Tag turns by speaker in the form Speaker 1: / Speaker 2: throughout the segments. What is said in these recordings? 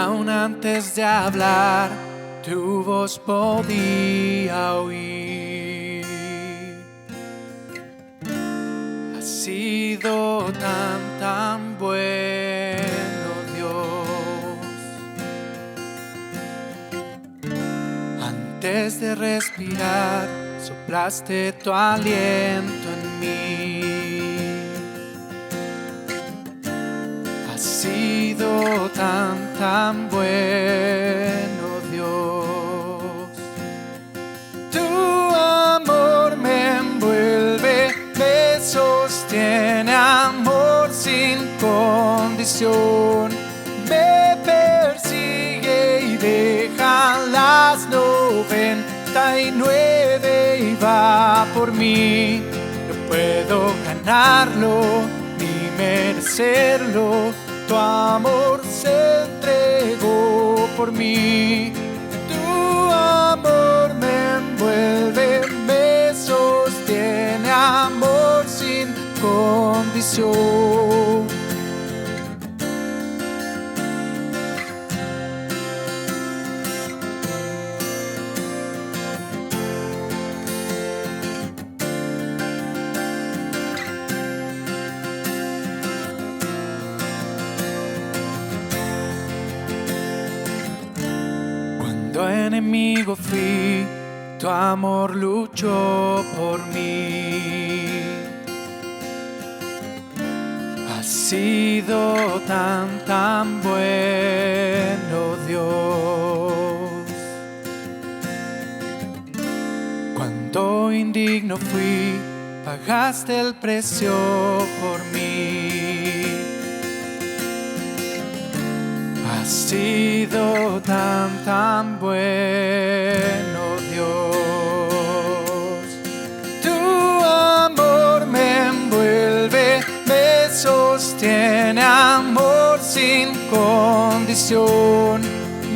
Speaker 1: Aún antes de hablar, tu voz podía oír. Has sido tan bueno, Dios. Antes de respirar, soplaste tu aliento en mí. Has sido tan bueno, Dios. Tu amor me envuelve, me sostiene, amor sin condición. Me persigue y deja las 99 y va por mí. No puedo ganarlo ni merecerlo. Tu amor se entregó por mí. Tu amor me envuelve, me sostiene, amor sin condición. Cuando enemigo fui, tu amor luchó por mí. Has sido tan bueno, Dios. Cuando indigno fui, pagaste el precio por mí. Has sido tan bueno, Dios. Tu amor me envuelve, me sostiene, amor sin condición.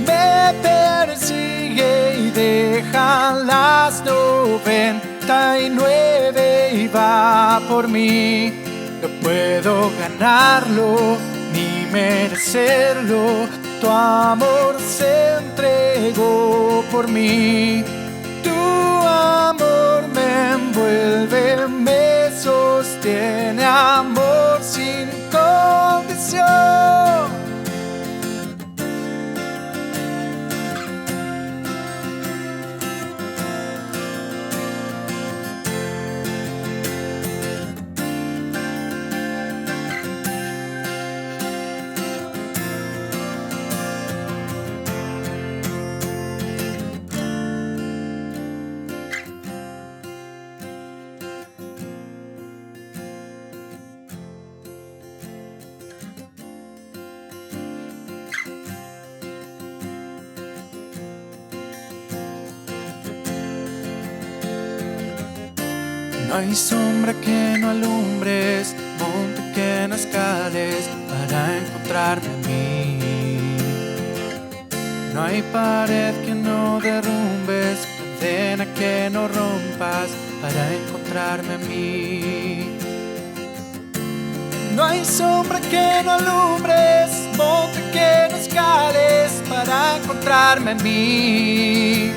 Speaker 1: Me persigue y deja las 99 y va por mí. No puedo ganarlo ni merecerlo. Tu amor se entregó por mí. Tu amor me envuelve, me sostiene, amor sin condición. No hay sombra que no alumbres, monte que no escales para encontrarme a mí. No hay pared que no derrumbes, cadena que no rompas para encontrarme a mí. No hay sombra que no alumbres, monte que no escales para encontrarme a mí.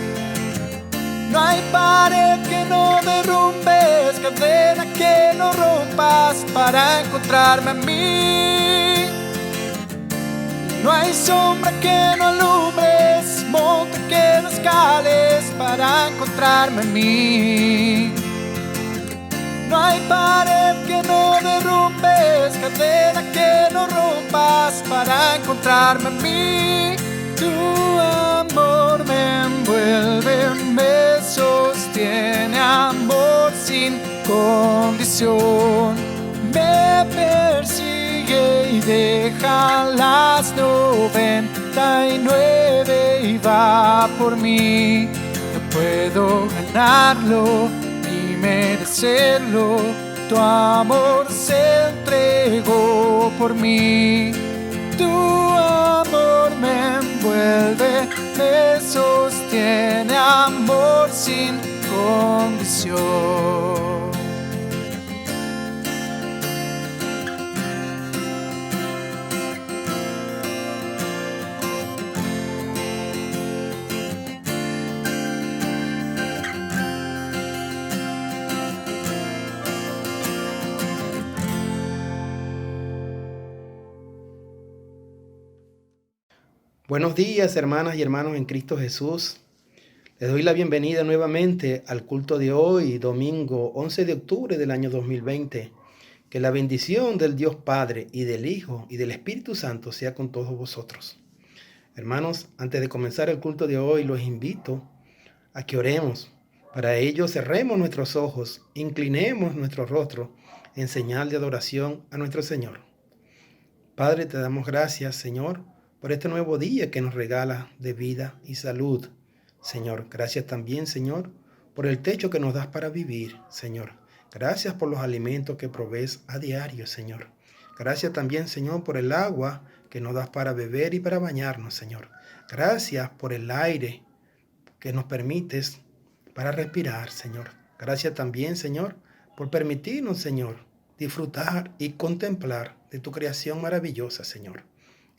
Speaker 1: No hay pared que no derrumbes, cadena que no rompas para encontrarme a mí. No hay sombra que no alumbres, monte que no escales para encontrarme a mí. No hay pared que no derrumbes, cadena que no rompas para encontrarme a mí. Tu amor me envuelve, me sostiene, amor sin condición. Me persigue y deja las 99 y va por mí. No puedo ganarlo ni merecerlo. Tu amor se entregó por mí. Tu amor me envuelve, me sostiene, amor sin condición.
Speaker 2: Buenos días, hermanas y hermanos en Cristo Jesús. Les doy la bienvenida nuevamente al culto de hoy, domingo 11 de octubre del año 2020. Que la bendición del Dios Padre y del Hijo y del Espíritu Santo sea con todos vosotros. Hermanos, antes de comenzar el culto de hoy, los invito a que oremos. Para ello, cerremos nuestros ojos, inclinemos nuestro rostro en señal de adoración a nuestro Señor. Padre, te damos gracias, Señor, por este nuevo día que nos regala de vida y salud. Señor, gracias también, Señor, por el techo que nos das para vivir, Señor. Gracias por los alimentos que provees a diario, Señor. Gracias también, Señor, por el agua que nos das para beber y para bañarnos, Señor. Gracias por el aire que nos permites para respirar, Señor. Gracias también, Señor, por permitirnos, Señor, disfrutar y contemplar de tu creación maravillosa, Señor.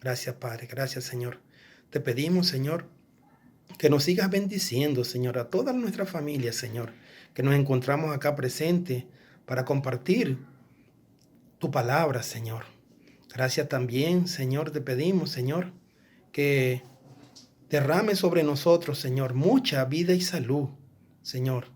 Speaker 2: Gracias, Padre. Gracias, Señor. Te pedimos, Señor, que nos sigas bendiciendo, Señor, a toda nuestra familia, Señor, que nos encontramos acá presentes para compartir tu palabra, Señor. Gracias también, Señor, te pedimos, Señor, que derrame sobre nosotros, Señor, mucha vida y salud, Señor.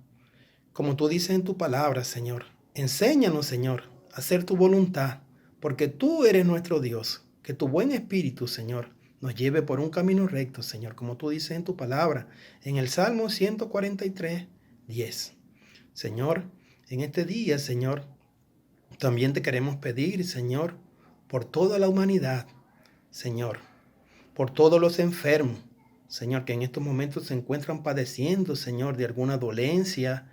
Speaker 2: Como tú dices en tu palabra, Señor, enséñanos, Señor, a hacer tu voluntad, porque tú eres nuestro Dios. Que tu buen espíritu, Señor, nos lleve por un camino recto, Señor, como tú dices en tu palabra, en el Salmo 143, 10. Señor, en este día, Señor, también te queremos pedir, Señor, por toda la humanidad, Señor, por todos los enfermos, Señor, que en estos momentos se encuentran padeciendo, Señor, de alguna dolencia,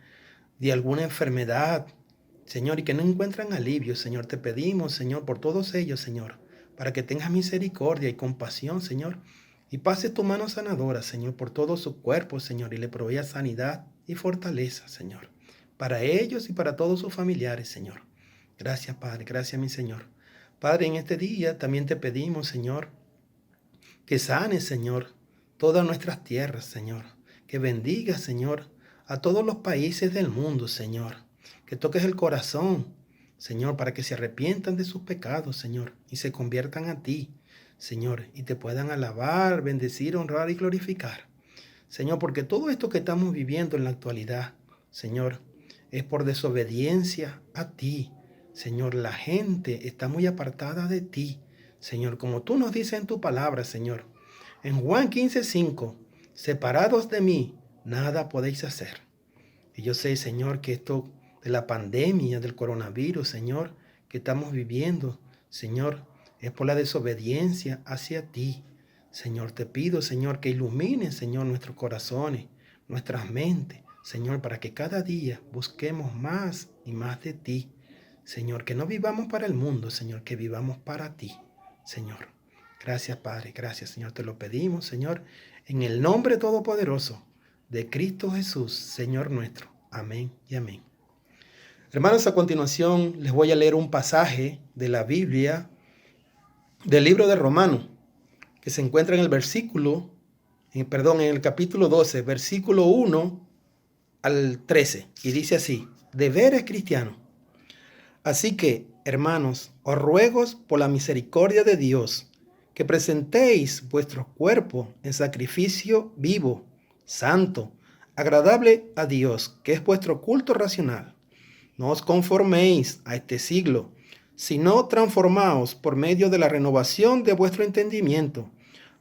Speaker 2: de alguna enfermedad, Señor, y que no encuentran alivio, Señor. Te pedimos, Señor, por todos ellos, Señor, para que tengas misericordia y compasión, Señor, y pase tu mano sanadora, Señor, por todo su cuerpo, Señor, y le provea sanidad y fortaleza, Señor, para ellos y para todos sus familiares, Señor. Gracias, Padre, gracias, mi Señor. Padre, en este día también te pedimos, Señor, que sanes, Señor, todas nuestras tierras, Señor, que bendigas, Señor, a todos los países del mundo, Señor, que toques el corazón, Señor, para que se arrepientan de sus pecados, Señor, y se conviertan a ti, Señor, y te puedan alabar, bendecir, honrar y glorificar. Señor, porque todo esto que estamos viviendo en la actualidad, Señor, es por desobediencia a ti. Señor, la gente está muy apartada de ti, Señor, como tú nos dices en tu palabra, Señor. En Juan 15:5, separados de mí, nada podéis hacer. Y yo sé, Señor, que esto de la pandemia, del coronavirus, Señor, que estamos viviendo, Señor, es por la desobediencia hacia ti. Señor, te pido, Señor, que ilumines, Señor, nuestros corazones, nuestras mentes, Señor, para que cada día busquemos más y más de ti. Señor, que no vivamos para el mundo, Señor, que vivamos para ti, Señor. Gracias, Padre, gracias, Señor, te lo pedimos, Señor, en el nombre todopoderoso de Cristo Jesús, Señor nuestro. Amén y amén. Hermanos, a continuación les voy a leer un pasaje de la Biblia, del libro de Romanos, que se encuentra en en el capítulo 12, versículo 1 al 13, y dice así: deberes cristianos. Así que, hermanos, os ruego por la misericordia de Dios, que presentéis vuestro cuerpo en sacrificio vivo, santo, agradable a Dios, que es vuestro culto racional. No os conforméis a este siglo, sino transformaos por medio de la renovación de vuestro entendimiento,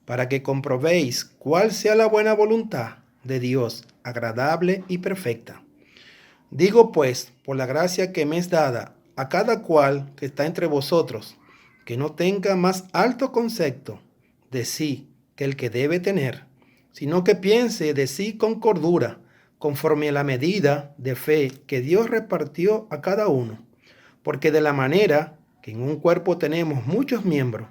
Speaker 2: para que comprobéis cuál sea la buena voluntad de Dios, agradable y perfecta. Digo pues, por la gracia que me es dada a cada cual que está entre vosotros, que no tenga más alto concepto de sí que el que debe tener, sino que piense de sí con cordura, conforme a la medida de fe que Dios repartió a cada uno. Porque de la manera que en un cuerpo tenemos muchos miembros,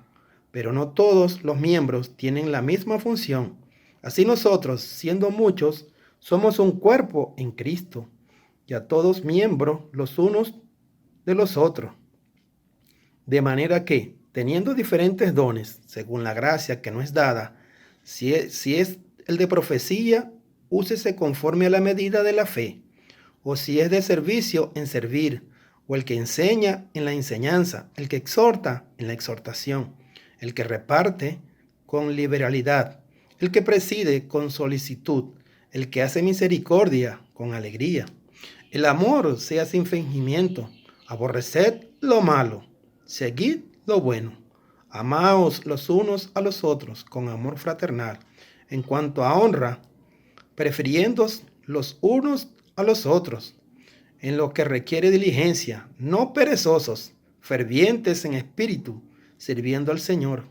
Speaker 2: pero no todos los miembros tienen la misma función, así nosotros, siendo muchos, somos un cuerpo en Cristo, y a todos miembros los unos de los otros. De manera que, teniendo diferentes dones, según la gracia que nos es dada, si es el de profecía, úsese conforme a la medida de la fe, o si es de servicio, en servir, o el que enseña, en la enseñanza, el que exhorta, en la exhortación, el que reparte, con liberalidad, el que preside con solicitud, el que hace misericordia con alegría. El amor sea sin fingimiento, aborreced lo malo, seguid lo bueno. Amaos los unos a los otros con amor fraternal. En cuanto a honra, prefiriéndoos los unos a los otros. En lo que requiere diligencia, no perezosos, fervientes en espíritu, sirviendo al Señor,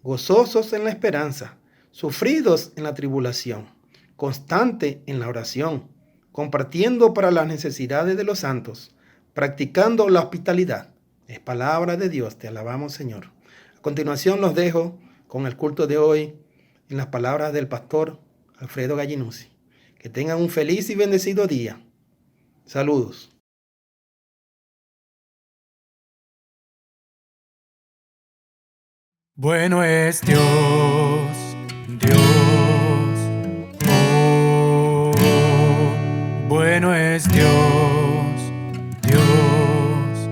Speaker 2: gozosos en la esperanza, sufridos en la tribulación, constante en la oración, compartiendo para las necesidades de los santos, practicando la hospitalidad. Es palabra de Dios, te alabamos, Señor. A continuación los dejo con el culto de hoy en las palabras del pastor Alfredo Gallinuzzi. Que tengan un feliz y bendecido día. Saludos.
Speaker 1: Bueno es Dios, Dios, oh, bueno es Dios, Dios,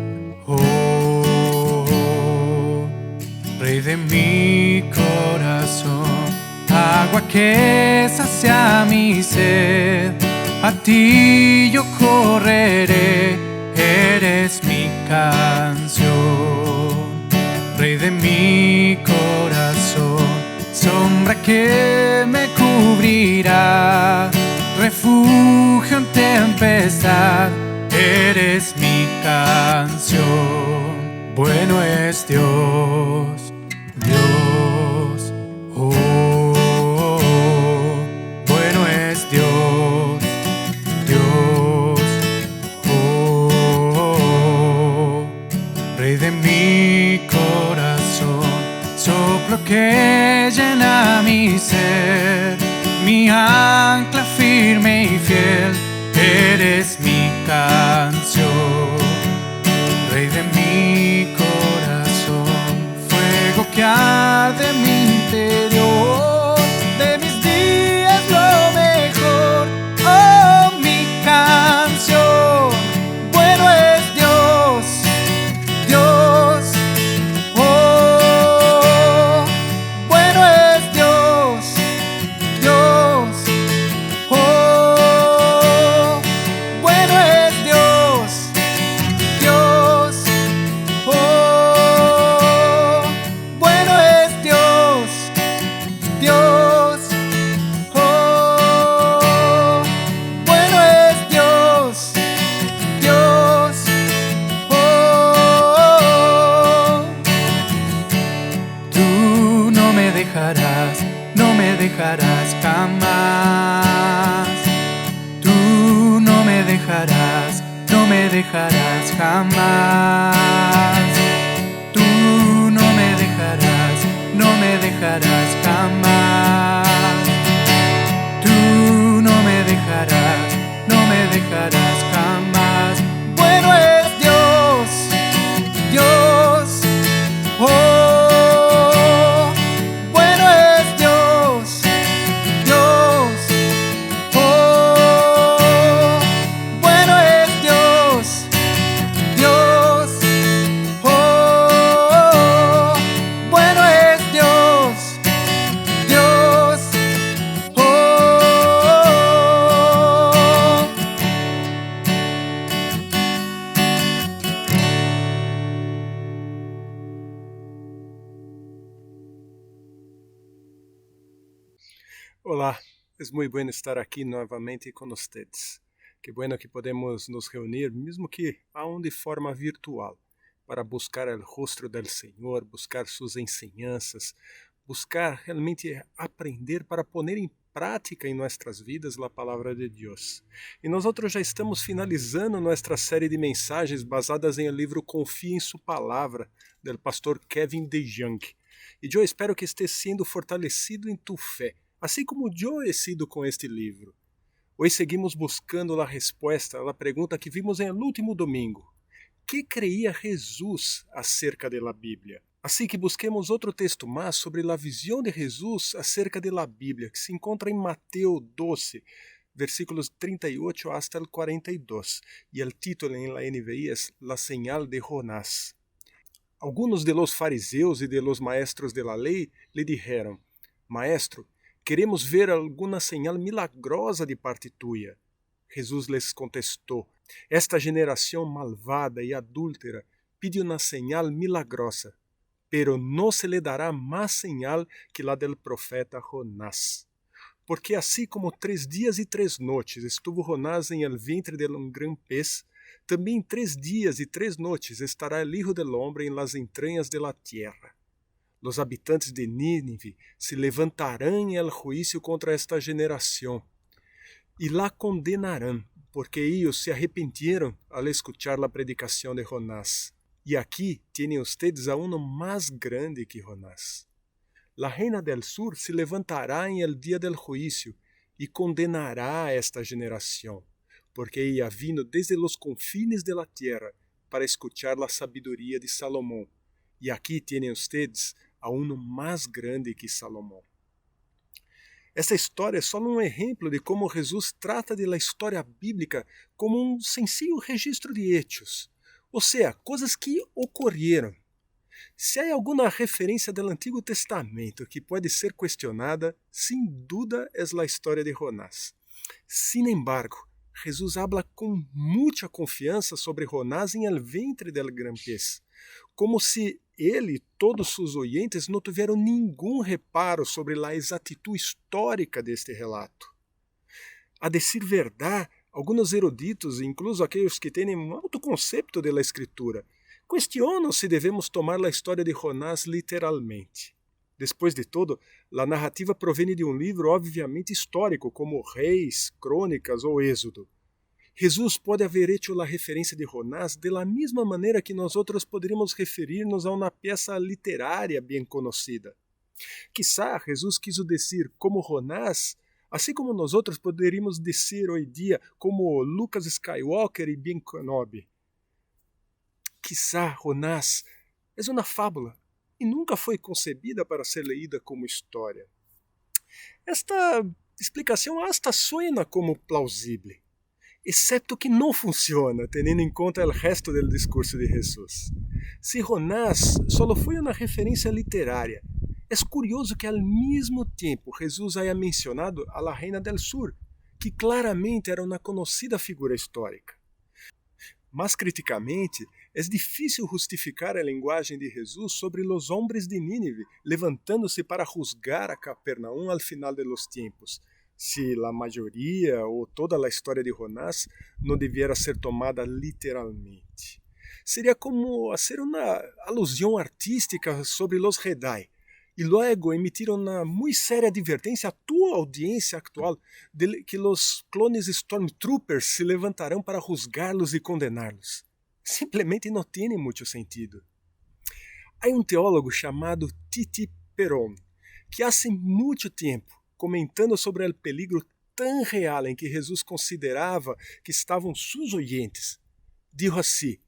Speaker 1: oh, Rey de mi corazón, agua que sacia mi sed, a ti yo correré, eres mi canción. Rey de mi corazón, sombra que me cubrirá, refugio en tempestad, eres mi canción. Bueno es Dios, Dios, oh, bueno es Dios, Dios, oh, Rey de mi corazón, soplo que llena mi ser, mi ancla firme y fiel, eres mi canción. Rey de mi corazón, fuego que arde en mi interior, de mis días lo mejor, oh, mi canción. Bueno es Dios, Dios, oh, bueno es Dios, Dios, oh, bueno es Dios, Dios, oh, bueno es Dios, Dios, oh, bueno es Dios, Dios, oh, tú no me dejarás, no me dejarás jamás. Tú no me dejarás, no me dejarás jamás. Tú no me dejarás, no me dejarás jamás. Tú no me dejarás, no me dejarás jamás. Bueno es Dios, Dios, oh, bueno es Dios, Dios, oh, bueno es Dios, Dios, oh, bueno es Dios, Dios, oh.
Speaker 3: Olá, é muito bom estar aqui novamente com vocês. Que bueno que podemos nos reunir, mesmo que aún de forma virtual, para buscar o rosto do Senhor, buscar suas enseñanças, buscar realmente aprender para poner em prática em nossas vidas a palavra de Deus. E nós já estamos finalizando nossa série de mensagens basadas em o livro Confie em Sua Palavra, do pastor Kevin DeYoung. E eu espero que esteja sendo fortalecido em tu fé, assim como eu he sido com este livro. Hoje seguimos buscando a resposta à pergunta que vimos em el último domingo. Que creía Jesus acerca de la Bíblia? Assim que busquemos outro texto mais sobre a visão de Jesus acerca de la Bíblia, que se encontra em Mateus 12, versículos 38 hasta el 42, e o título em la NVI é La señal de Jonás. Algunos de los fariseus e de los maestros de la lei lhe dijeron: Maestro, queremos ver alguma señal milagrosa de parte tuya. Jesús les contestou, esta geração malvada e adúltera pide uma señal milagrosa, pero no se le dará más señal que la del profeta Jonás. Porque assim como 3 dias e 3 noites estuvo Jonás em el vientre de um gran pez, também 3 dias e 3 noites estará el Hijo del Hombre en las entrañas de la tierra. Los habitantes de Nínive se levantarão em el juízo contra esta geração e la condenarão, porque ellos se arrependieron al escuchar la predicación de Jonás. E aqui tienen ustedes a uno más grande que Jonás. La reina del sur se levantará en el día del juicio y condenará a esta generación, porque ella vino desde los confines de la tierra para escuchar la sabiduría de Salomón. E aqui tienen ustedes a uno más grande que Salomón. Essa história é só um exemplo de como Jesus trata da história bíblica como um sencillo registro de hechos, ou seja, coisas que ocorreram. Se há alguma referência do Antigo Testamento que pode ser questionada, sem dúvida é a história de Jonás. Sin embargo, Jesus habla com muita confiança sobre Jonás em el ventre del gran pez, como se ele e todos seus oyentes não tiveram nenhum reparo sobre a exatitude histórica deste relato. A decir verdade, alguns eruditos, incluso aqueles que têm um alto conceito da escritura, questionam se devemos tomar a história de Jonás literalmente. Depois de todo, a narrativa provém de um livro obviamente histórico, como Reis, Crônicas ou Êxodo. Jesus pode haver hecho a referência de Jonás de la mesma maneira que nós outros poderíamos referir-nos a uma peça literária bem conhecida. Quizá Jesus quis dizer como Jonás, assim como nós outros poderíamos dizer hoje dia como Lucas Skywalker e Ben Kenobi. Quizá Jonás é uma fábula e nunca foi concebida para ser leída como história. Esta explicação hasta suena como plausível, excepto que não funciona, tendo em conta o resto do discurso de Jesus. Se Jonás só foi uma referência literária, é curioso que ao mesmo tempo Jesus haya mencionado a la Reina del Sur, que claramente era uma conhecida figura histórica. Mas criticamente, é difícil justificar a linguagem de Jesus sobre os homens de Nínive, levantando-se para juzgar a Capernaum al final de los tiempos, se a maioria ou toda a história de Jonás não deviera ser tomada literalmente. Seria como fazer uma alusão artística sobre los Jedi, e logo emitir uma muito séria advertência à tua audiência actual de que os clones Stormtroopers se levantarão para juzgá-los e condená-los. Simplesmente não tem muito sentido. Há um teólogo chamado Titi Perón, que há muito tempo, comentando sobre o peligro tão real em que Jesus considerava que estavam seus oyentes, dijo assim: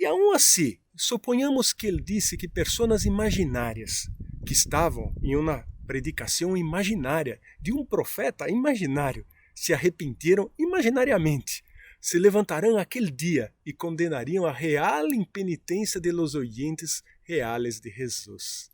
Speaker 3: e aún assim, suponhamos que ele disse que pessoas imaginárias, que estavam em uma predicação imaginária de um profeta imaginário, se arrependeram imaginariamente, se levantarão aquele dia e condenariam a real impenitência de los oyentes reales de Jesus.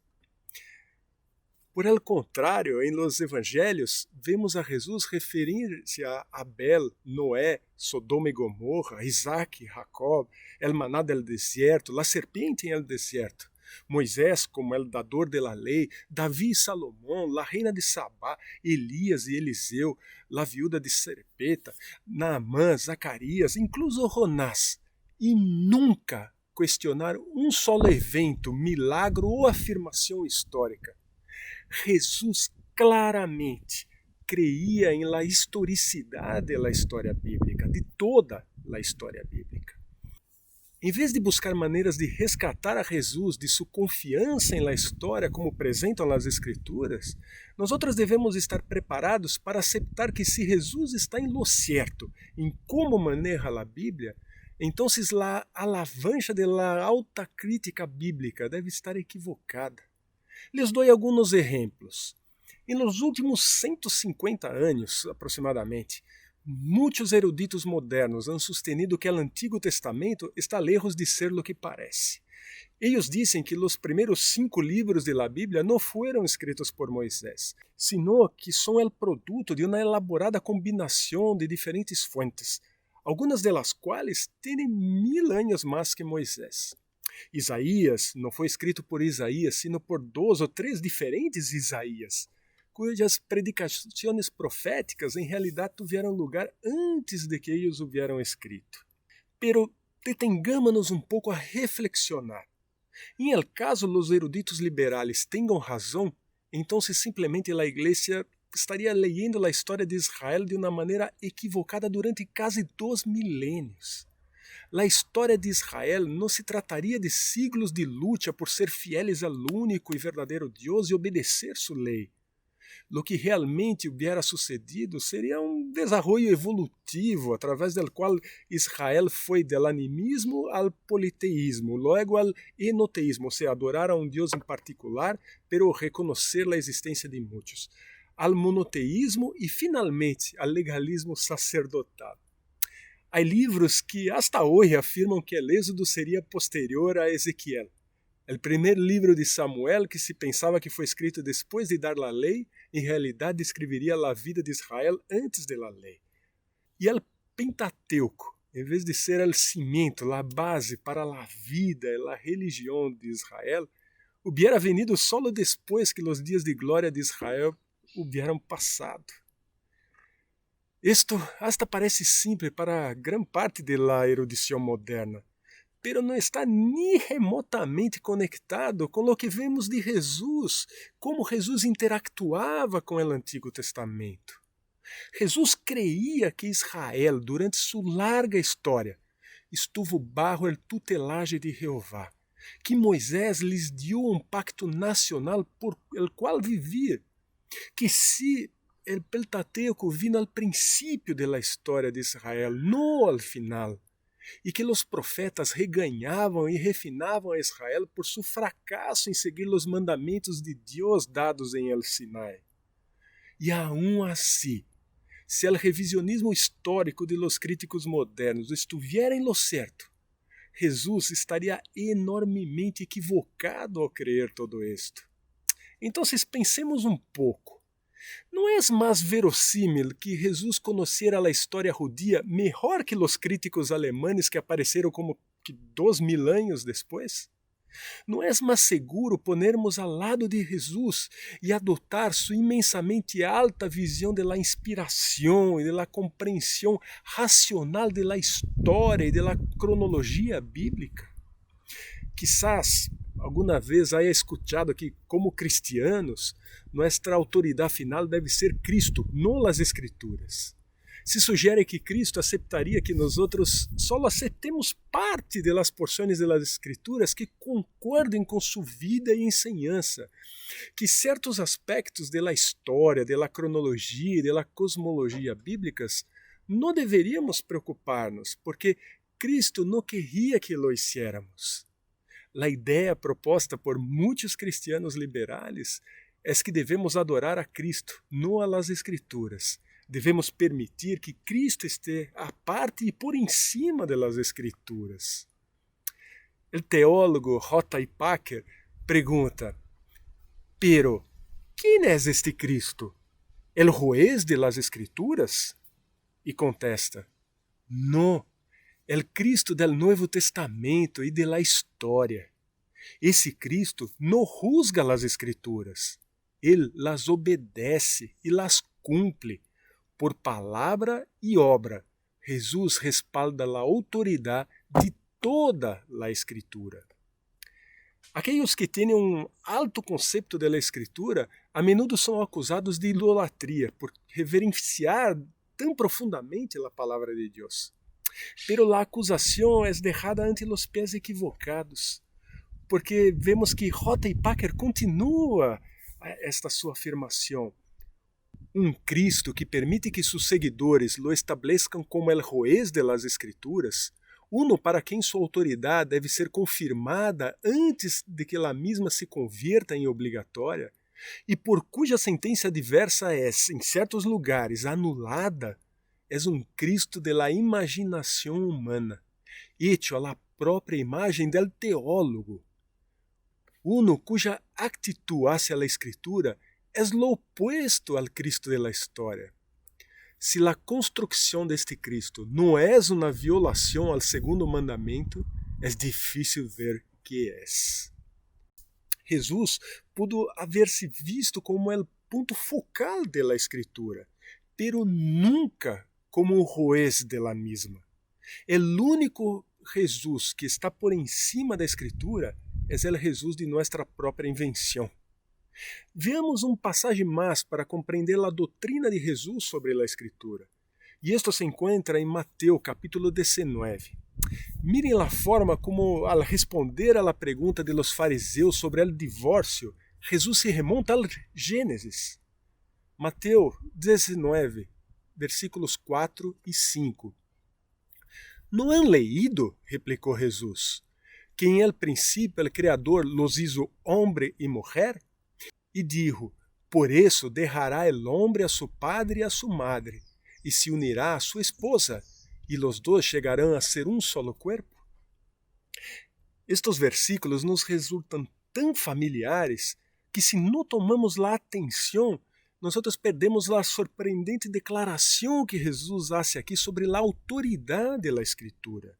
Speaker 3: Por el contrário, em los evangelhos, vemos a Jesus referir-se a Abel, Noé, Sodoma e Gomorra, Isaac, Jacob, el maná del desierto, la serpiente en el desierto, Moisés como el dador de la lei, Davi e Salomão, la reina de Sabá, Elias e Eliseu, la viúva de Serepeta, Naamã, Zacarias, incluso Jonás, e nunca questionar um solo evento, milagro ou afirmação histórica. Jesus claramente creía em la historicidade da história bíblica, de toda a história bíblica. Em vez de buscar maneiras de resgatar a Jesus de sua confiança em la história como apresentam as Escrituras, nós outros devemos estar preparados para aceitar que se Jesus está em lo certo em como maneja a Bíblia, então a alavanca de la alta crítica bíblica deve estar equivocada. Les dou alguns exemplos. Em los últimos 150 anos, aproximadamente, muitos eruditos modernos han sostenido que o Antigo Testamento está lejos de ser lo que parece. Eles dizem que os primeiros 5 livros da Bíblia não foram escritos por Moisés, sino que são o produto de uma elaborada combinação de diferentes fontes, algumas delas quais têm 1000 anos mais que Moisés. Isaías não foi escrito por Isaías, sino por 2 ou 3 diferentes Isaías, cujas predicações proféticas em realidade tiveram lugar antes de que eles hubieram escrito. Pero detengamos-nos pouco a reflexionar. Em el caso os eruditos liberais tenham razão, então simplesmente a Igreja estaria leyendo a história de Israel de uma maneira equivocada durante quase 2 milênios. A história de Israel não se trataria de siglos de luta por ser fieles ao único e verdadeiro Deus e obedecer sua lei. Lo que realmente hubiera sucedido seria desenvolvimento evolutivo, através do qual Israel foi do animismo ao politeísmo, logo ao enoteísmo, ou seja, adorar a Deus em particular, pero reconhecer a existência de muitos, ao monoteísmo e, finalmente, ao legalismo sacerdotal. Há livros que, hasta hoje, afirmam que o Êxodo seria posterior a Ezequiel. O primeiro livro de Samuel, que se pensava que foi escrito depois de dar a lei, em realidade descreveria a vida de Israel antes da lei. E o Pentateuco, em vez de ser o cimento, a base para a vida e a religião de Israel, hubiera venido solo depois que os dias de glória de Israel hubieran passado. Isto hasta parece simples para gran parte da erudição moderna, pero não está nem remotamente conectado com o que vemos de Jesus, como Jesus interactuava com o Antigo Testamento. Jesus creia que Israel, durante sua larga história, estuvo bajo el tutelage de Jeová, que Moisés lhes deu pacto nacional por el qual vivir, que se o Pentateuco vino al princípio da história de Israel, não al final, e que os profetas reganhavam e refinavam a Israel por seu fracasso em seguir os mandamentos de Deus dados em El Sinai. E aún assim, se o revisionismo histórico de los críticos modernos estiver em lo certo, Jesus estaria enormemente equivocado ao crer todo isto. Então, pensemos pouco. Não é mais verossímil que Jesus conhecera a história judia melhor que os críticos alemães que apareceram como que 2000 anos depois? Não é mais seguro ponermos ao lado de Jesus e adotar sua imensamente alta visão da inspiração e da compreensão racional da história e da cronologia bíblica? Quizás alguma vez haya escuchado que, como cristianos, nossa autoridade final deve ser Cristo, não as Escrituras. Se sugere que Cristo aceitaria que nós só aceitemos parte das porções das Escrituras que concordem com sua vida e enseñança, que certos aspectos da história, da cronologia e da cosmologia bíblicas não deveríamos preocupar-nos, porque Cristo não queria que lo hiciéramos. A ideia proposta por muitos cristianos liberais é que devemos adorar a Cristo, não a las Escrituras. Devemos permitir que Cristo esteja à parte e por cima das Escrituras. O teólogo J. I. Packer pergunta: "Pero, quem é este Cristo? El juez de las Escrituras?" E contesta: "No, el Cristo del Nuevo Testamento e de la história. Esse Cristo não juzga as Escrituras. Ele las obedece e las cumple. Por palavra e obra, Jesus respalda a autoridade de toda a Escritura." Aqueles que têm alto conceito da Escritura a menudo são acusados de idolatria por reverenciar tão profundamente a palavra de Deus. Pero a acusação é deixada ante os pés equivocados, porque vemos que J. I. Packer continua esta sua afirmação. Cristo que permite que seus seguidores lo estabeleçam como el juez de las Escrituras, para quem sua autoridade deve ser confirmada antes de que a mesma se convierta em obrigatória, e por cuja sentença diversa é, em certos lugares, anulada, é um Cristo de la imaginação humana, hecho a la própria imagem del teólogo. Uno cuja actitud hacia la Escritura es lo opuesto al Cristo de la historia. Se la construção deste Cristo não é uma violação ao segundo mandamento, é difícil ver que é. Jesus pudo haver-se visto como o ponto focal da Escritura, pero nunca como o juez de la misma. O único Jesus que está por encima da Escritura é o Jesus de nossa própria invenção. Veamos passagem mais para compreender a doutrina de Jesus sobre a Escritura. E isto se encontra em Mateus capítulo 19. Mirem a forma como, al responder a la pergunta de los fariseus sobre o divórcio, Jesus se remonta ao Gênesis. Mateus 19, versículos 4 e 5. ¿No han leído? Replicou Jesus, que em el princípio el Criador los hizo hombre y mujer? E dijo, por eso dejará el hombre a su padre y a su madre, y se unirá a su esposa, y los dos llegarán a ser un solo cuerpo. Estes versículos nos resultam tão familiares que se não tomamos a atenção, nós perdemos a surpreendente declaração que Jesus faz aqui sobre a autoridade da Escritura.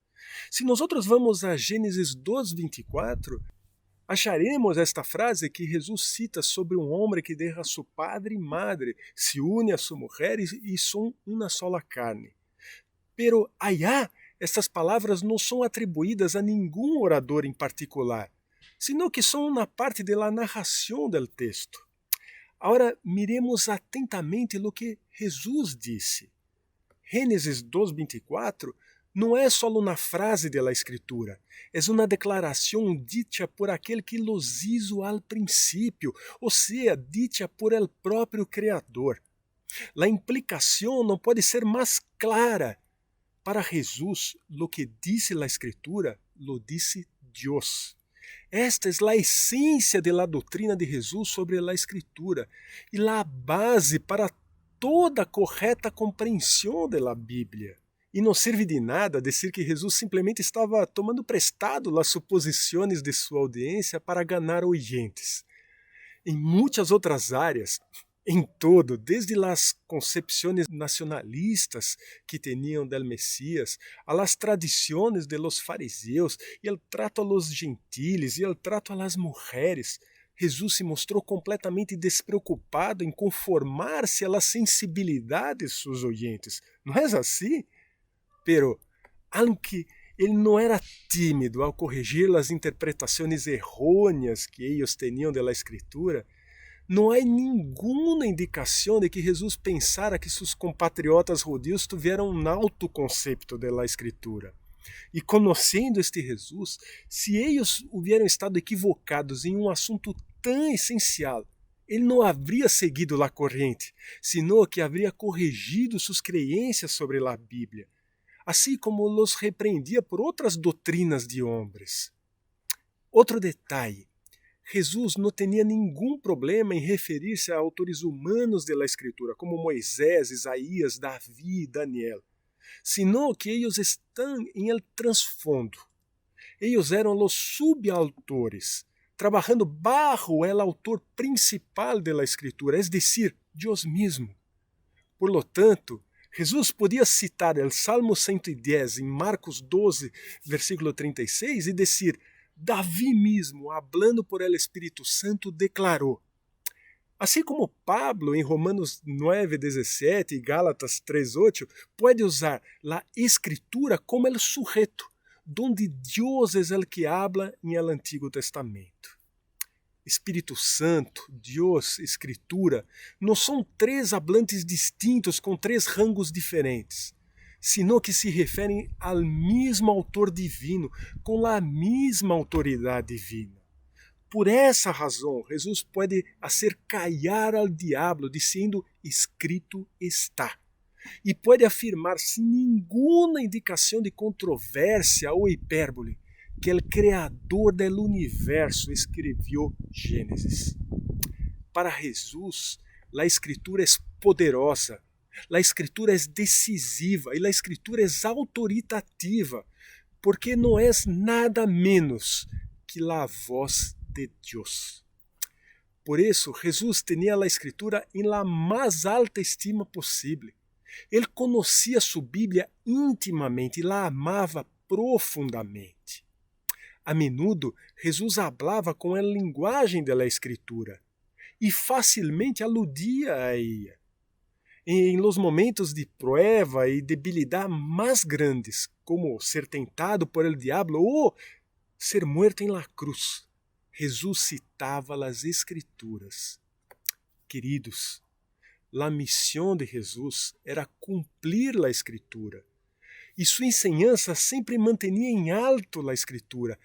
Speaker 3: Se nós vamos a Gênesis 2:24, acharemos esta frase que Jesus cita sobre homem que deixa seu padre e madre, se une a sua mulher e são uma sola carne. Pero allá, estas palavras não são atribuídas a nenhum orador em particular, sino que são uma parte da narração do texto. Agora, miremos atentamente o que Jesus disse. Gênesis 2:24 não é só uma frase da Escritura, é uma declaração dita por aquele que los hizo al princípio, ou seja, dita por el próprio Criador. A implicação não pode ser mais clara. Para Jesus, lo que disse a Escritura, lo disse Deus. Esta é a essência da doutrina de Jesus sobre a Escritura e a base para toda correta compreensão da Bíblia. E não serve de nada dizer que Jesus simplesmente estava tomando prestado as suposições de sua audiência para ganhar oyentes. Em muitas outras áreas, em todo, desde as concepções nacionalistas que tinham del Messias, a las tradições de los fariseus, e el trato a los gentiles, e el trato a las mujeres, Jesus se mostrou completamente despreocupado em conformar-se às sensibilidades de seus oyentes. Não é assim? Pero, aunque ele não era tímido ao corrigir as interpretações errôneas que eles tinham da Escritura, não há nenhuma indicação de que Jesus pensara que seus compatriotas judeus tiveram um alto conceito da Escritura. E conhecendo este Jesus, se eles hubieram estado equivocados em assunto tão essencial, ele não haveria seguido a corrente, sino que haveria corrigido suas crenças sobre a Bíblia, assim como los repreendia por outras doutrinas de homens. Outro detalhe, Jesus não tinha nenhum problema em referir-se a autores humanos da Escritura, como Moisés, Isaías, Davi e Daniel, sino que eles estão em el trasfondo. Eles eram os subautores, trabalhando bajo el autor principal da Escritura, es decir, Deus mesmo. Por lo tanto, Jesus podia citar o Salmo 110 em Marcos 12, versículo 36 e dizer, Davi mesmo, hablando por el Espírito Santo, declarou. Assim como Pablo em Romanos 9:17 e Gálatas 3:8 pode usar a Escritura como el sujeto, donde Deus é el que habla em el Antigo Testamento. Espírito Santo, Deus, Escritura, não são três hablantes distintos com três rangos diferentes, sino que se referem ao mesmo autor divino, com a mesma autoridade divina. Por essa razão, Jesus pode hacer callar ao diabo, dizendo, escrito está. E pode afirmar sem nenhuma indicação de controvérsia ou hipérbole, que o Criador do universo escreveu Gênesis. Para Jesus, a Escritura é poderosa, A Escritura é decisiva e a Escritura é autoritativa, porque não é nada menos que a voz de Deus. Por isso, Jesus tinha a Escritura em la mais alta estima possível. Ele conhecia sua Bíblia intimamente e la amava profundamente. A menudo, Jesus falava com a linguagem da Escritura e facilmente aludia a ella. Em los momentos de prueba e debilidade mais grandes, como ser tentado por el diablo ou ser muerto em la cruz, Jesus citava as Escrituras. Queridos, a missão de Jesus era cumprir a Escritura. E sua enseñança sempre mantinha em alto a Escritura.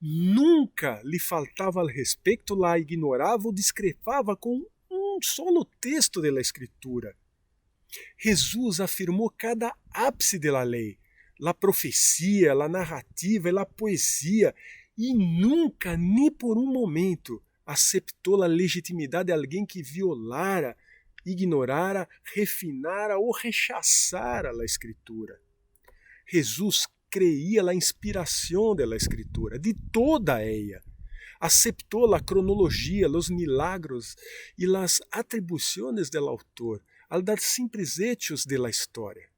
Speaker 3: Nunca lhe faltava al respeito, la ignorava ou discrepava com um solo texto da Escritura. Jesus afirmou cada ápice da lei, a profecia, a narrativa e a poesia, e nunca, nem por um momento, aceitou a legitimidade de alguém que violara, ignorara, refinara ou rechaçara a Escritura. Jesus creía na inspiração da Escritura, de toda ella. Aceitou a cronologia, os milagros e as atribuições do autor, al dar simples hechos de la história.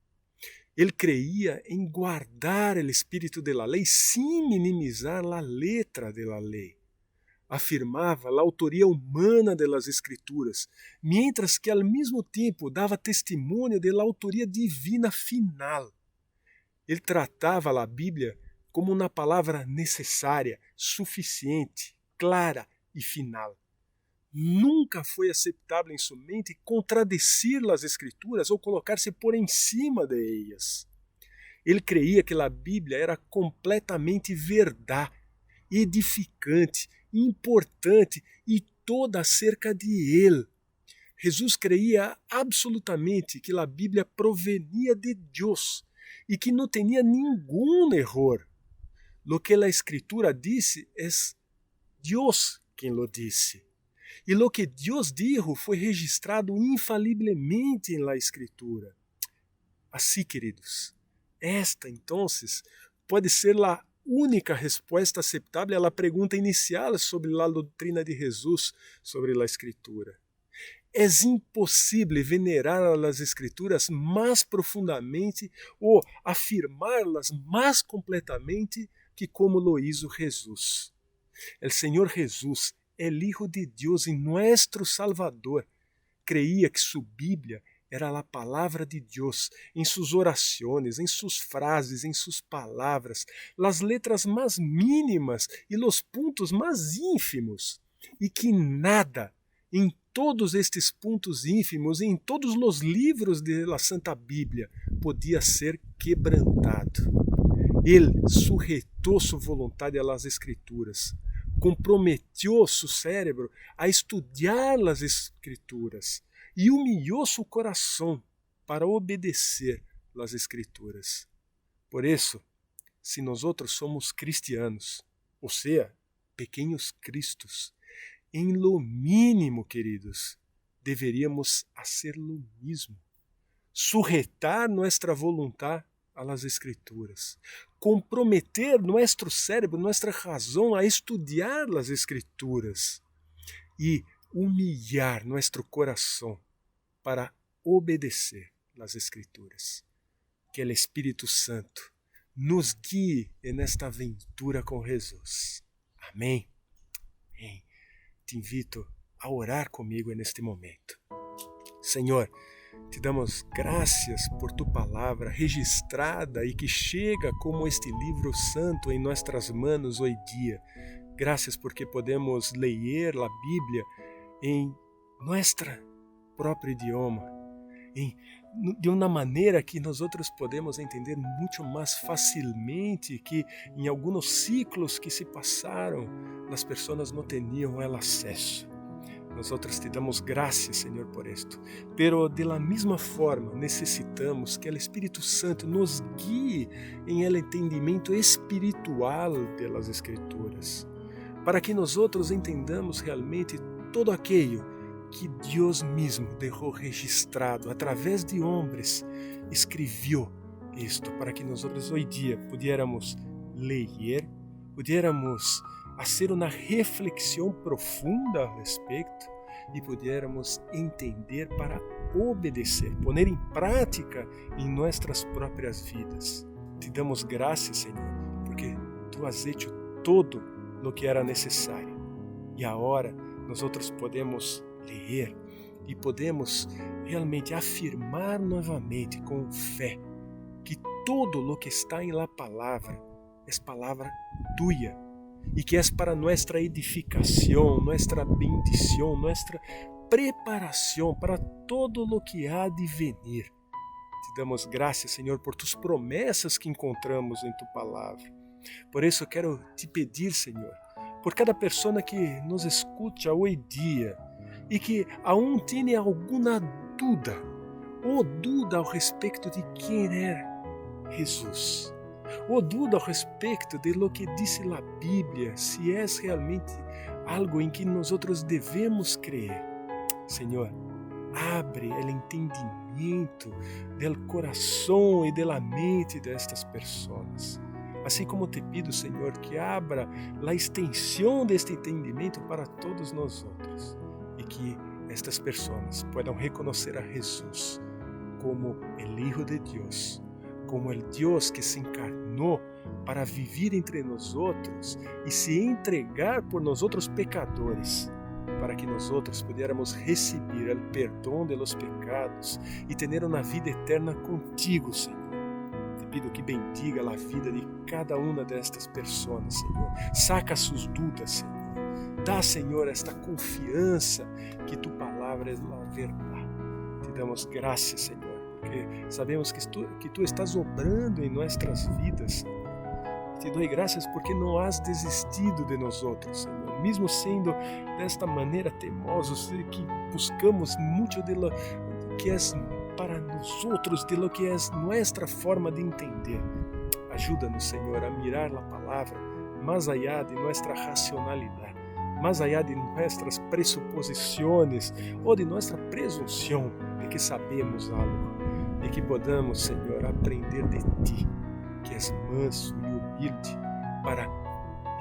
Speaker 3: Ele creía em guardar o espírito de la lei sem minimizar a letra de la lei. Afirmava a autoria humana de las Escrituras, mientras que al mesmo tempo dava testemunho de la autoria divina final. Ele tratava a Bíblia como uma palavra necessária, suficiente, clara e final. Nunca foi aceitável em sua mente contradizer as Escrituras ou colocar-se por em cima de elas. Ele creía que a Bíblia era completamente verdade, edificante, importante e toda acerca de ele. Jesus creía absolutamente que a Bíblia provenia de Deus e que não tinha nenhum erro. Lo que a Escritura disse é Deus quem lo disse. E lo que Deus dijo foi registrado infalivelmente em la Escritura. Assim, queridos, esta, então, pode ser a única resposta aceitável à pergunta inicial sobre a doutrina de Jesus sobre a Escritura. É impossível venerar as Escrituras mais profundamente ou afirmá-las mais completamente que como lo hizo Jesus. O Senhor Jesus, el Hijo de Deus e nuestro Salvador, creía que sua Bíblia era a palavra de Deus em suas orações, em suas frases, em suas palavras, as letras mais mínimas e os pontos mais ínfimos, e que nada em todos estes pontos ínfimos, em todos os livros da Santa Bíblia, podia ser quebrantado. Ele sujeitou sua vontade às Escrituras, comprometeu seu cérebro a estudar as Escrituras e humilhou seu coração para obedecer as Escrituras. Por isso, se nós somos cristianos, ou seja, pequenos cristos, em lo mínimo, queridos, deveríamos fazer lo mesmo. Sujeitar nossa vontade às Escrituras. Comprometer nosso cérebro, nossa razão a estudar as Escrituras. E humilhar nosso coração para obedecer as Escrituras. Que o Espírito Santo nos guie nesta aventura com Jesus. Amém. Amém. Te invito a orar comigo neste momento. Senhor, te damos graças por tu palavra registrada e que chega como este livro santo em nossas mãos hoje dia. Graças porque podemos ler a Bíblia em nosso próprio idioma, de uma maneira que nós podemos entender muito mais facilmente que em alguns ciclos que se passaram, as pessoas não tinham el acesso. Nós te damos graças, Senhor, por isto. Pero de la mesma forma, necessitamos que o Espírito Santo nos guie em el entendimento espiritual das Escrituras, para que nós entendamos realmente todo aquilo que Deus mesmo deixou registrado através de homens, escreveu isto para que nós hoje dia pudiéramos ler, pudiéramos fazer uma reflexão profunda ao respeito e pudiéramos entender para obedecer, poner em prática em nossas próprias vidas. Te damos graças, Senhor, porque Tu has hecho todo o que era necessário. E agora nós podemos ler e podemos realmente afirmar novamente com fé que todo o que está em la palavra é palavra tuya e que é para nossa edificação, nossa bendição, nossa preparação para todo o que há de venir. Te damos graças, Senhor, por Tus promessas que encontramos em Tu palavra. Por isso eu quero te pedir, Senhor, por cada pessoa que nos escuta hoje dia e que aún tem alguma dúvida ou dúvida ao respeito de quem é Jesus, ou dúvida ao respeito de lo que diz a Bíblia, se é realmente algo em que nós devemos crer. Senhor, abre o entendimento do coração e da mente destas pessoas. Assim como te pido, Senhor, que abra a extensão deste entendimento para todos nós outros e que estas pessoas possam reconhecer a Jesus como o Hijo de Deus, como o Deus que se encarnou para viver entre nós outros e se entregar por nós outros pecadores, para que nós outros pudiéramos receber o perdão de los pecados e ter uma vida eterna contigo, Senhor. Pido que bendiga a vida de cada uma destas pessoas, Senhor. Saca suas dúvidas, Senhor. Dá, Senhor, esta confiança que Tu palavra é a verdade. Te damos graças, Senhor, porque sabemos que Tu estás obrando em nossas vidas, Senhor. Te dou graças porque não has desistido de nós outros, Senhor. Mesmo sendo desta maneira teimosos, que buscamos muito de lo que é para nós outros, de lo que é nossa forma de entender. Ajuda-nos, Senhor, a mirar a palavra mais allá de nossa racionalidade, mais allá de nossas presuposições ou de nossa presunção de que sabemos algo e que podamos, Senhor, aprender de Ti, que és manso e humilde, para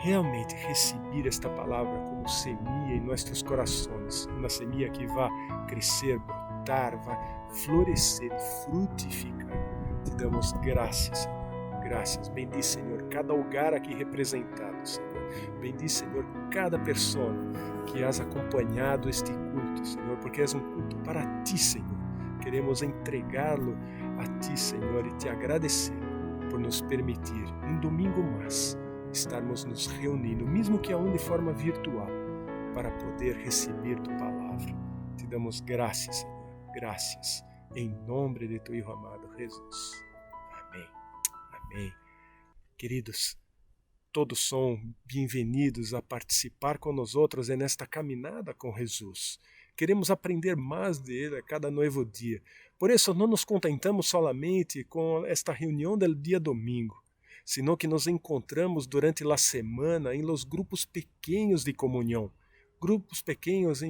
Speaker 3: realmente receber esta palavra como semente em nossos corações, uma semente que vai crescer, vai florescer e frutificar. Te damos graças, Senhor. Graças. Bendiz, Senhor, cada lugar aqui representado, Senhor. Bendiz, Senhor, cada pessoa que has acompanhado este culto, Senhor, porque és um culto para Ti, Senhor. Queremos entregá-lo a Ti, Senhor, e Te agradecer por nos permitir, um domingo mais, estarmos nos reunindo, mesmo que aún de forma virtual, para poder receber Tu palavra. Te damos graças, Senhor. Graças, em nome de Tu Hijo amado Jesus. Amém. Amém. Queridos, todos são bem-vindos a participar com nós outros nesta caminhada com Jesus. Queremos aprender mais dele a cada novo dia. Por isso, não nos contentamos solamente com esta reunião do dia domingo, sino que nos encontramos durante a semana em los grupos pequenos de comunhão. Grupos pequenos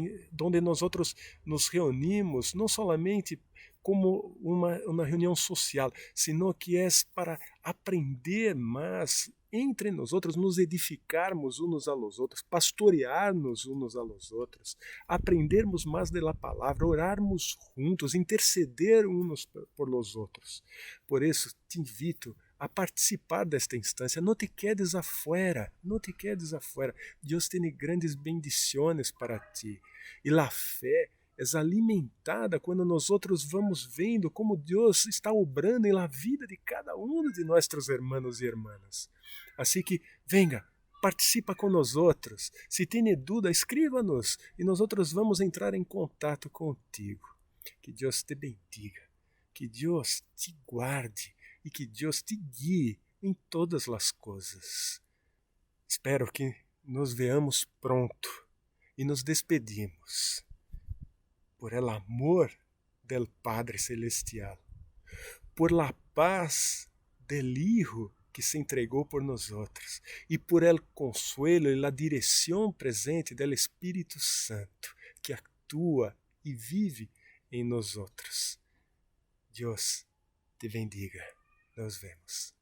Speaker 3: onde nós outros nos reunimos, não somente como uma reunião social, sino que é para aprender mais entre nós outros, nos edificarmos uns aos outros, pastorearmos uns aos outros, aprendermos mais da palavra, orarmos juntos, interceder uns por los outros. Por isso, te invito a participar desta instância. Não te quedes afuera, não te quedes afuera. Deus tem grandes bendições para ti. E a fé é alimentada quando nós outros vamos vendo como Deus está obrando em la vida de cada um de nossos irmãos e irmãs. Assim que, venga, participa com nós outros. Se tem dúvida, escreva-nos e nós outros vamos entrar em contato contigo. Que Deus te bendiga, que Deus te guarde e que Deus te guie em todas as coisas. Espero que nos veamos pronto e nos despedimos por el amor del Padre Celestial, por la paz del Hijo que se entregou por nós outros e por el consuelo e la direção presente del Espírito Santo que a atua e vive em nós outros. Deus te bendiga. Nos vemos.